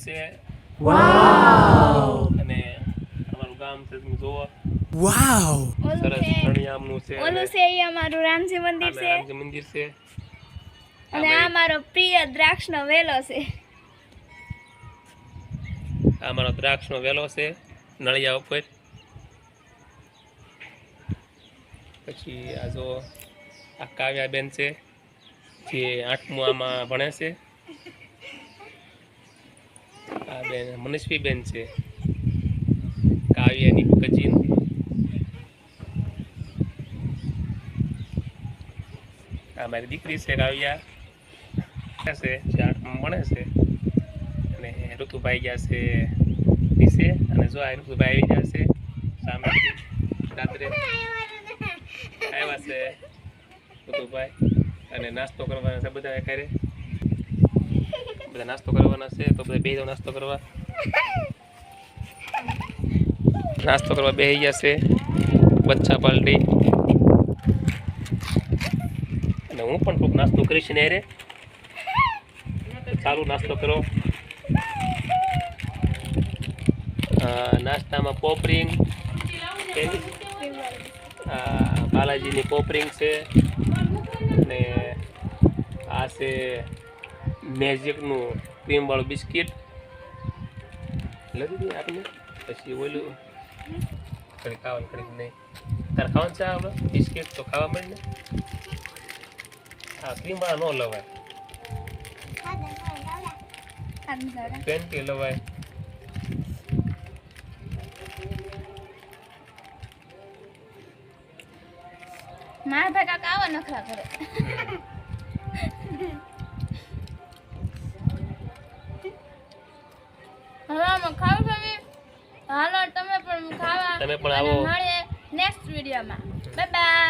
છે વાવ અને અમારું ગામ છે તમે જોવો વાવ સરસ રણિયામનું છે ઓલું છે એ અમારું રામજી મંદિર આમે છે રામજી મંદિર છે અને આ મારો પ્રિય દ્રાક્ષનો વેલો છે. આ મારો દ્રાક્ષનો વેલો છે નળિયા ઉપર. પછી આ જો આ કાવ્યાબેન છે જે 8મું આમાં ભણે છે. આ બેન મનસ્વીબેન છે કાવ્યાની કજીન. આ મારી દીકરી છે કાવ્યા છે જે 8મું ભણે છે. અને ઋતુભાઈ ગયા છે નીચે અને જો આ ઋતુભાઈ આવી ગયા છે સામેથી રાત્રે આવ્યા છે ઋતુભાઈ અને નાસ્તો કરવાના છે બધા એકારે બધા નાસ્તો કરવાના છે તો બધા બેસી જાવ નાસ્તો કરવા બેસી ગયા છે બચ્ચા પાલટી અને હું પણ થોડુંક નાસ્તો કરીશ ને રે ચાલુ નાસ્તો કરો. નાસ્તામાં પોપરિંગ બાલાજીની પોપરિંગ છે અને આ છે મેજિકનું ક્રીમવાળું બિસ્કિટ લઈ દીધી આપને. પછી ઓલું ખરી ખાવાનું ખરી નહીં તારે ખાવાનું છે આપણે બિસ્કિટ તો ખાવા મળે ને. હા ક્રીમવાળા ન લવાય 20 લવાય. મારા ભેગા કાવા નખરા કરે. હવે આમાં ખાવ છો હાલો તમે પણ ખાવા તમે પણ આવો. મળીએ નેક્સ્ટ વિડીયોમાં. Bye bye.